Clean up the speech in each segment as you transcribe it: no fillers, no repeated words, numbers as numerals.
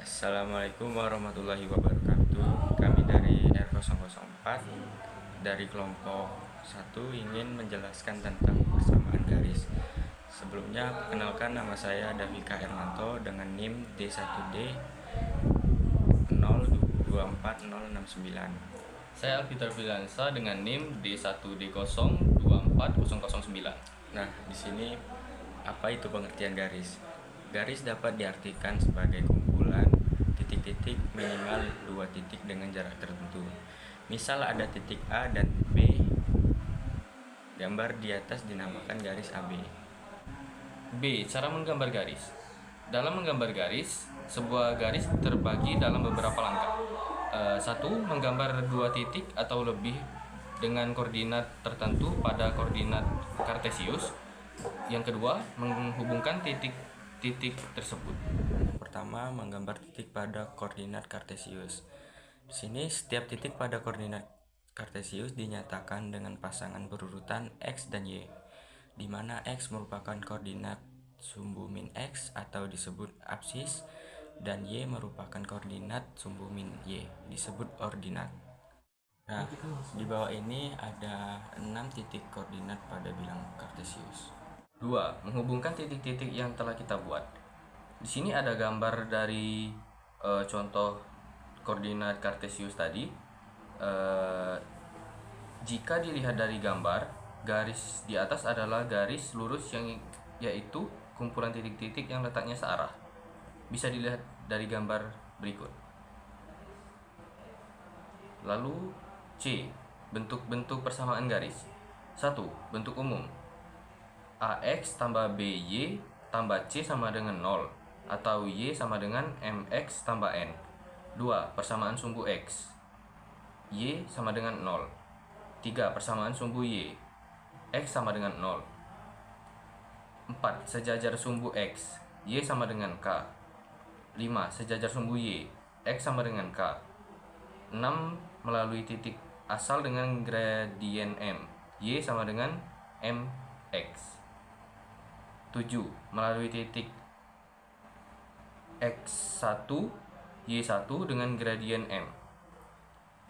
Assalamualaikum warahmatullahi wabarakatuh. Kami dari R004 dari kelompok 1 ingin menjelaskan tentang persamaan garis. Sebelumnya, perkenalkan nama saya Davika Hermanto dengan NIM D1D 024069. Saya Alfitar Filansa dengan NIM D1D024009. Nah, di sini apa itu pengertian garis? Garis dapat diartikan sebagai kumpulan titik-titik minimal 2 titik dengan jarak tertentu. Misal ada titik A dan B. Gambar di atas dinamakan garis AB. B. Cara menggambar garis. Dalam menggambar garis, sebuah garis terbagi dalam beberapa langkah. 1. Menggambar 2 titik atau lebih dengan koordinat tertentu pada koordinat kartesius. Yang kedua, menghubungkan titik-titik tersebut. Pertama, menggambar titik pada koordinat kartesius. Di sini setiap titik pada koordinat kartesius dinyatakan dengan pasangan berurutan X dan Y, di mana X merupakan koordinat sumbu min X atau disebut absis, dan Y merupakan koordinat sumbu min Y, disebut ordinat. Nah, di bawah ini ada 6 titik koordinat pada bilang kartesius. 2. Menghubungkan titik-titik yang telah kita buat. Di sini ada gambar dari contoh koordinat kartesius tadi. Jika dilihat dari gambar, garis di atas adalah garis lurus yaitu kumpulan titik-titik yang letaknya searah. Bisa dilihat dari gambar berikut. Lalu C. Bentuk-bentuk persamaan garis. 1. Bentuk umum. AX tambah BY tambah C sama dengan 0, atau Y sama dengan MX tambah N. 2. Persamaan sumbu X. Y sama dengan 0. 3. Persamaan sumbu Y. X sama dengan 0. 4. Sejajar sumbu X. Y sama dengan K. 5. Sejajar sumbu Y. X sama dengan K. 6. Melalui titik asal dengan gradien M. Y sama dengan MX. 7. Melalui titik X1, Y1 dengan gradien M.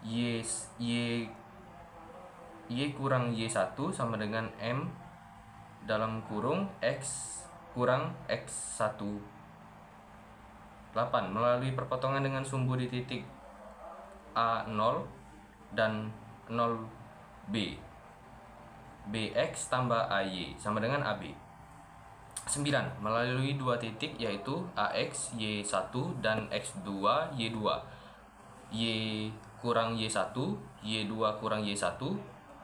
Y kurang Y1 sama dengan M dalam kurung X kurang X1. 8. Melalui perpotongan dengan sumbu di titik A0 dan 0B. BX tambah AY sama dengan AB. 9. Melalui 2 titik yaitu AX Y1 dan X2 Y2. Y kurang Y1, Y2 kurang Y1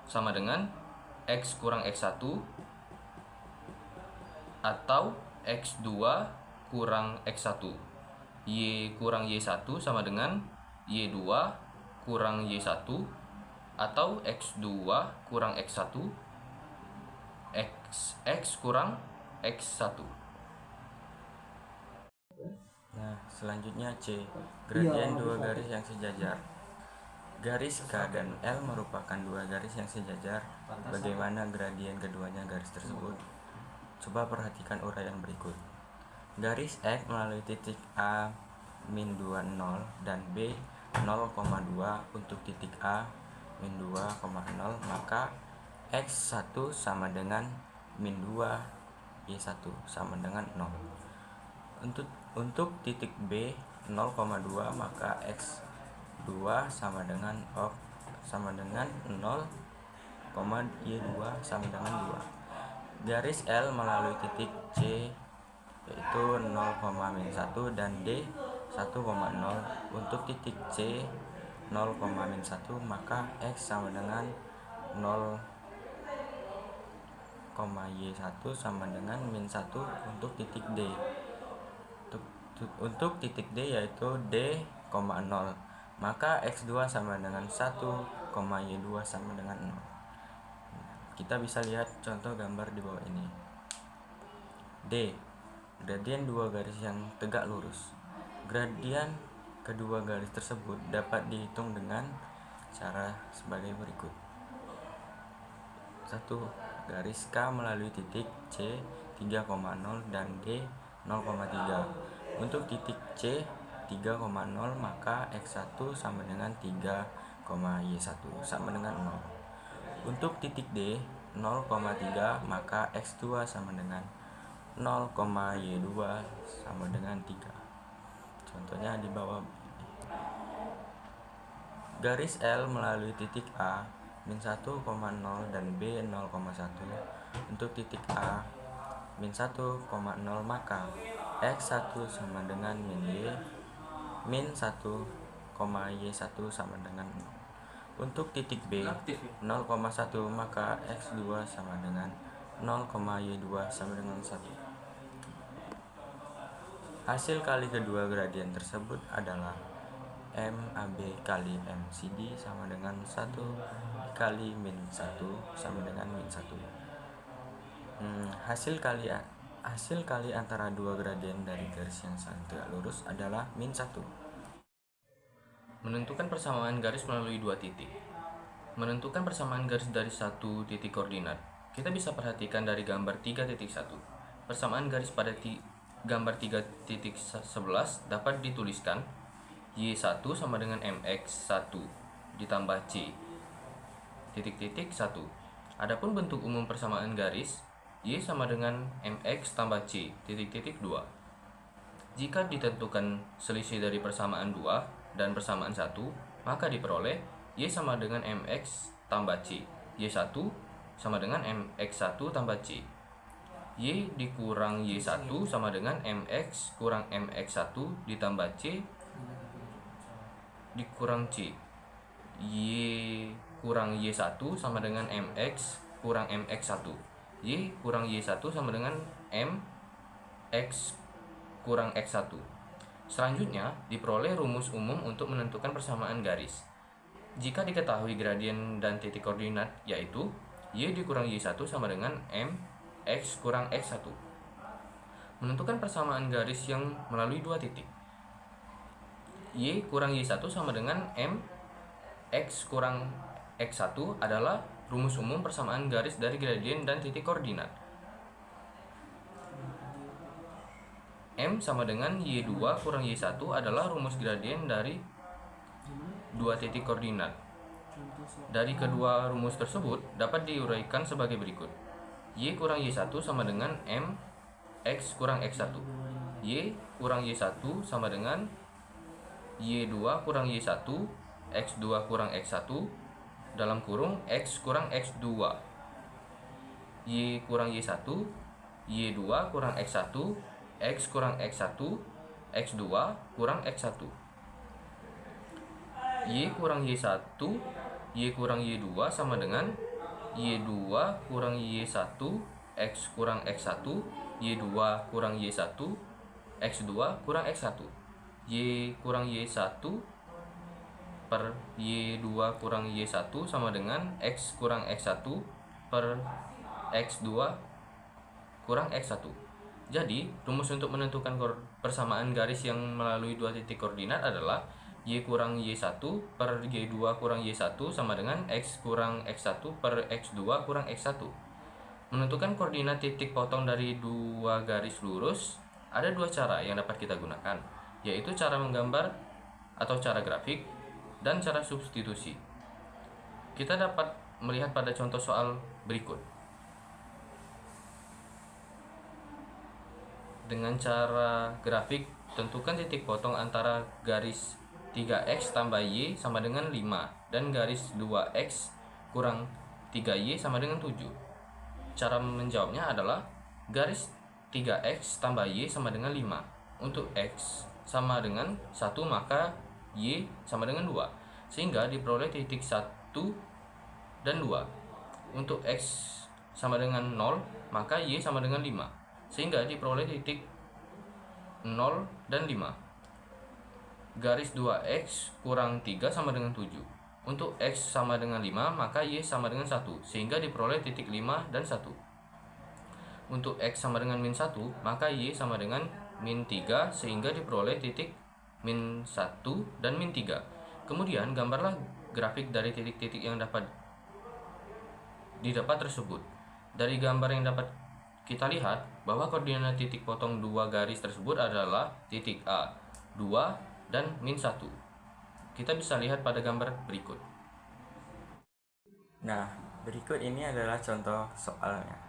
sama dengan X kurang X1 atau X2 kurang X1. Y kurang Y1 sama dengan Y2 kurang Y1 atau X2 kurang X1 X kurang X1. Nah, selanjutnya C. Gradien dua garis yang sejajar. Garis K dan L merupakan dua garis yang sejajar. Bagaimana gradien keduanya garis tersebut? Coba perhatikan uraian berikut. Garis X melalui titik A min 20 dan B 0,2 untuk titik A min 2,0, maka X1 sama dengan min 2 Y1 sama dengan 0. Untuk titik B 0,2, maka X2 sama dengan 0, Y2 sama dengan 2. Garis L melalui titik C yaitu 0,-1 dan D 1,0. Untuk titik C 0,-1, maka X sama dengan 0, Y1 sama dengan -1 untuk titik D. Untuk titik D yaitu D, 0, maka X2 sama dengan 1, Y2 sama dengan 0. Kita bisa lihat contoh gambar di bawah ini. D. Gradien dua garis yang tegak lurus. Gradien kedua garis tersebut dapat dihitung dengan cara sebagai berikut. 1. Garis K melalui titik C 3,0 dan D 0,3. Untuk titik C 3,0 maka X1 sama dengan 3,Y1 sama dengan 0. Untuk titik D 0,3 maka X2 sama dengan 0,Y2 sama dengan 3. Contohnya di bawah. Garis L melalui titik A min 1,0 dan B 0,1. Untuk titik A min 1,0 maka X1 sama dengan min Y min 1, Y1 sama dengan 0. Untuk titik B 0,1 maka X2 sama dengan 0,Y2 sama dengan 1. Hasil kali kedua gradien tersebut adalah MAB kali MCD sama dengan 1 kali min 1 sama dengan min 1. Hasil kali antara dua gradien dari garis yang saling tegak lurus adalah min 1. Menentukan persamaan garis melalui dua titik. Menentukan persamaan garis dari satu titik koordinat, kita bisa perhatikan dari gambar 3.1. Persamaan garis pada gambar 3.11 dapat dituliskan Y1 sama dengan MX1 ditambah C titik-titik 1. Adapun bentuk umum persamaan garis, Y sama dengan MX tambah C titik-titik 2. Jika ditentukan selisih dari persamaan 2 dan persamaan 1, maka diperoleh Y sama dengan MX tambah C. Y1 sama dengan MX1 tambah C. Y dikurang Y1 sama dengan MX kurang MX1 ditambah C dikurang C. Y kurang Y1 sama dengan MX kurang MX1. Y kurang Y1 sama dengan MX kurang X1. Selanjutnya, diperoleh rumus umum untuk menentukan persamaan garis. Jika diketahui gradien dan titik koordinat, yaitu Y dikurang Y1 sama dengan MX kurang X1. Menentukan persamaan garis yang melalui dua titik. Y kurang Y1 sama dengan MX kurang X1 adalah rumus umum persamaan garis dari gradien dan titik koordinat. M sama dengan Y2 kurang Y1 adalah rumus gradien dari dua titik koordinat. Dari kedua rumus tersebut dapat diuraikan sebagai berikut. Y kurang Y1 sama dengan MX kurang X1. Y kurang Y1 sama dengan Y2 kurang Y1 X2 kurang X1 dalam kurung X kurang X2. Y kurang Y1 Y2 kurang X1 X kurang X1 X2 kurang X1. Y kurang Y1 Y kurang Y2 sama dengan Y2 kurang Y1 X kurang X1 Y2 kurang Y1 X2 kurang X1. Y kurang Y1 per Y2 kurang Y1 sama dengan X kurang X1 per X2 kurang X1. Jadi, rumus untuk menentukan persamaan garis yang melalui dua titik koordinat adalah Y kurang Y1 per Y2 kurang Y1 sama dengan X kurang X1 per X2 kurang X1. Menentukan koordinat titik potong dari dua garis lurus, ada dua cara yang dapat kita gunakan, yaitu cara menggambar atau cara grafik dan cara substitusi. Kita dapat melihat pada contoh soal berikut. Dengan cara grafik, tentukan titik potong antara garis 3x tambah y sama dengan 5 dan garis 2x kurang 3y sama dengan 7. Cara menjawabnya adalah garis 3x tambah y sama dengan 5. Untuk x sama dengan 1 maka y sama dengan 2, sehingga diperoleh titik 1 dan 2. Untuk x sama dengan 0 maka y sama dengan 5, sehingga diperoleh titik 0 dan 5. Garis 2x kurang 3 sama dengan 7. Untuk x sama dengan 5 maka y sama dengan 1, sehingga diperoleh titik 5 dan 1. Untuk x sama dengan min 1 maka y sama dengan min 3, sehingga diperoleh titik min 1 dan min 3. Kemudian gambarlah grafik dari titik-titik yang didapat tersebut. Dari gambar yang dapat kita lihat bahwa koordinat titik potong dua garis tersebut adalah titik A 2 dan min 1. Kita bisa lihat pada gambar berikut. Nah, berikut ini adalah contoh soalnya.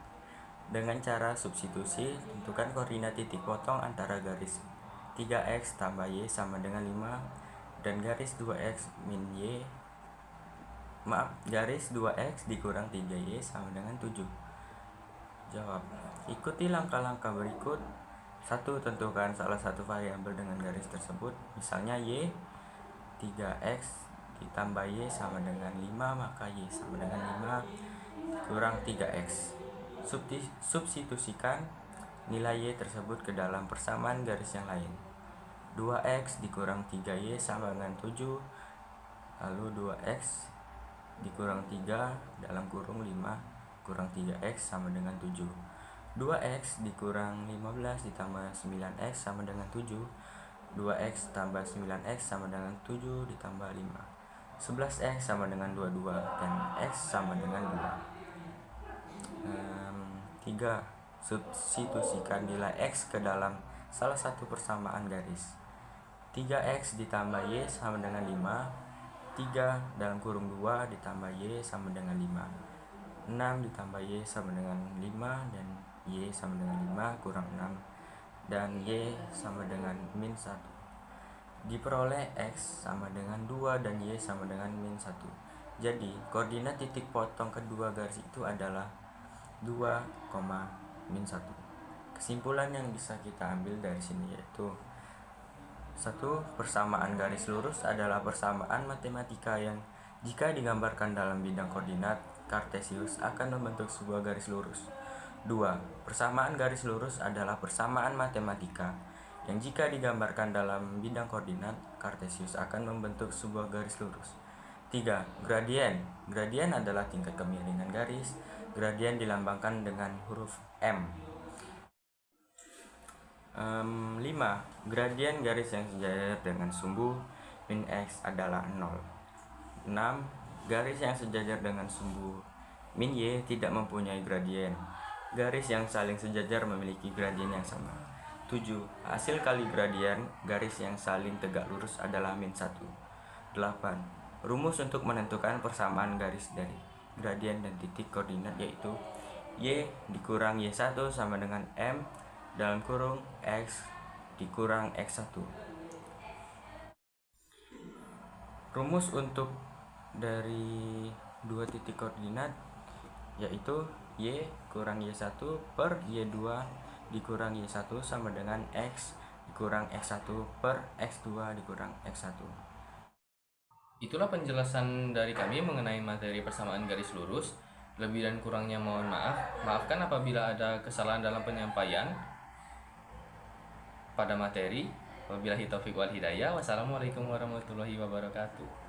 Dengan cara substitusi, tentukan koordinat titik potong antara garis 3x tambah y sama dengan 5 dan garis 2x min y garis 2x dikurang 3y sama dengan 7. Jawab. Ikuti langkah-langkah berikut. 1. Tentukan salah satu variabel dengan garis tersebut. Misalnya y 3x ditambah y sama dengan 5, maka y sama dengan 5 kurang 3x. Substitusikan nilai y tersebut ke dalam persamaan garis yang lain. 2x dikurang 3y sama dengan 7, lalu 2x dikurang 3 dalam kurung 5 kurang 3x sama dengan 7. 2x dikurang 15 ditambah 9x sama dengan 7. 2x tambah 9x sama dengan 7 ditambah 5. 11x sama dengan 22 dan x sama dengan 2. 3. Substitusikan nilai x ke dalam salah satu persamaan garis. 3x ditambah y sama dengan 5. 3 dalam kurung 2 ditambah y sama dengan 5. 6 ditambah y sama dengan 5 dan y sama dengan 5 kurang 6 dan y sama dengan min 1. Diperoleh x sama dengan 2 dan y sama dengan min 1. Jadi koordinat titik potong kedua garis itu adalah 2, min 1. Kesimpulan yang bisa kita ambil dari sini yaitu 1. Persamaan garis lurus adalah persamaan matematika yang jika digambarkan dalam bidang koordinat kartesius akan membentuk sebuah garis lurus. 2. Persamaan garis lurus adalah persamaan matematika yang jika digambarkan dalam bidang koordinat kartesius akan membentuk sebuah garis lurus. 3. Gradien. Gradien adalah tingkat kemiringan garis. Gradien dilambangkan dengan huruf M. 5. Gradien garis yang sejajar dengan sumbu min x adalah 0. 6. Garis yang sejajar dengan sumbu min y tidak mempunyai gradien. Garis yang saling sejajar memiliki gradien yang sama. 7. Hasil kali gradien garis yang saling tegak lurus adalah min 1. 8. Rumus untuk menentukan persamaan garis dari gradien dan titik koordinat yaitu y dikurang y1 sama dengan m dalam kurung x dikurang x1. Rumus untuk dari dua titik koordinat yaitu y kurang y1 per y2 dikurang y1 sama dengan x dikurang x1 per x2 dikurang x1. Itulah penjelasan dari kami mengenai materi persamaan garis lurus. Lebih dan kurangnya mohon maaf. Maafkan apabila ada kesalahan dalam penyampaian pada materi. Wabillahi taufiq wal hidayah. Wassalamualaikum warahmatullahi wabarakatuh.